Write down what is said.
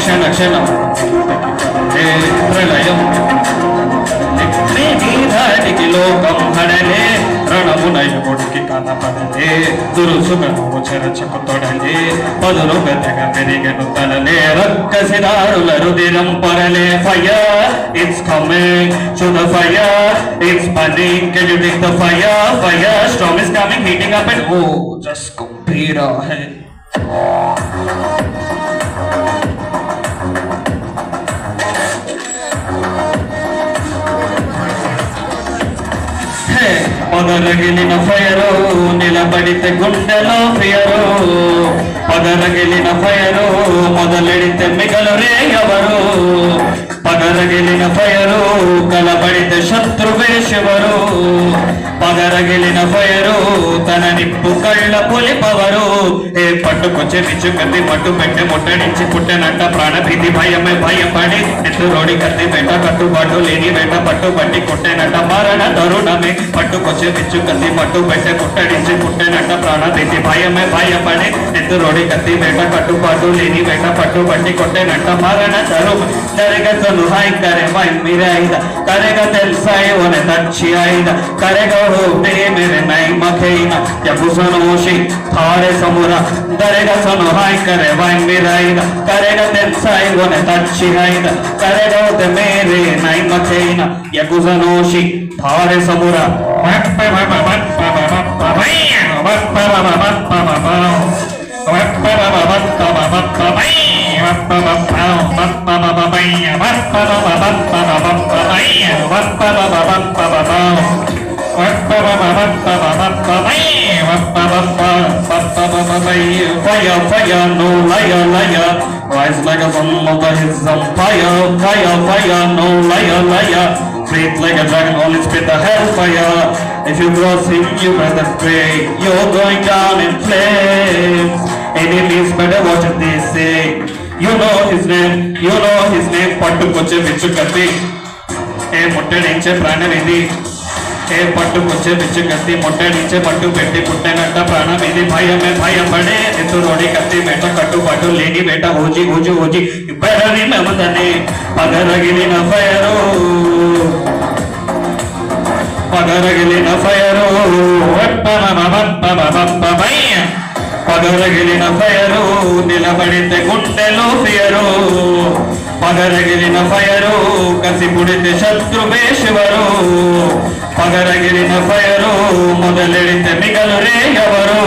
క్షణ క్షణం ప్రళయం నీధానికి లోకం హడలే రణమునయుడికి కనపడలే దురుసుగను చెరచకు తొడలే పదులు పెద్దగా పెరిగను తలలే రక్కసిదారుల రుదిరం పొరలే fire it's coming to the fire it's burning can you take the fire fire storm is coming heating up and oh just complete high పగలగిలిన ఫైరు నిలబడితే గుండెలో ఫియరు పగలగిలిన ఫైరు మొదలెడితే మిగలరే ఎవరు పగలగిలిన ఫైరు కలబడితే శత్రువే శివరు పగరగిలిన ఫైరు తన నిప్పు కళ్ళ పొలిపవరు ఏ పట్టుకొచ్చే విచ్చుకత్తి పట్టు పెట్టె ముట్టడించి పుట్టెనంట ప్రాణభీతి భయమే భయపడి ఎత్తురోడి కత్తి వెంట కట్టుబాటు లేని వెంట పట్టుబట్టి కొట్టెనంట మరణ తరుణమే పట్టుకొచ్చే విచ్చుకత్తి పట్టు పెట్టె ముట్టడించి పుట్టెనంట ప్రాణభీతి భయమే భయపడి ఎత్తురోడి కత్తి వెంట కట్టుబాటు లేని వెంట పట్టుబట్టి కొట్టెనంట మరణ తరుణం करेगा तो नुहाई करे वाई मेरे आईदा करेगा दिल साए उन्हें तच्छी आईदा करेगा हो दे मेरे नई मखेना या गुसनोशी थारे समुरा करेगा तो नुहाई करे वाई मेरे आईदा करेगा दिल साए उन्हें तच्छी आईदा करेगा हो दे मेरे नई मखेना या गुसनोशी थारे समुरा Fire, fire, no liar, liar. Rise like a sun of the hills on fire, fire, fire, no liar, liar. Breathe like a dragon, only spit the hellfire. If you cross him, you better pray. You're going down in flames. Enemies better watch what they say. You know his name, you know his name. పట్టుకొచ్చే విచ్చుకత్తి ఏ ముట్టడించే ప్రాణవిధి ఏ పట్టుకొచ్చే విచ్చుకత్తి ముట్టడించే పట్టు పెట్టి పుట్టనంట ప్రాణవిధి భయమే భయపడే ఎత్తురోడి కత్తి వెంట కట్టుబాటు లేని వెంట ఊజి ఊజి ఊజి ఇబ్బరని మెమదని పగరగిలిన fire పగరగిలిన fire పగరగిలిన fire నిలబడితే గుండెలో ఫియరు పగరగిలిన ఫైరు కసి పుడితే శత్రువే శివరు పగరగిలిన ఫైరు మొదలెడితే మిగలురే ఎవరు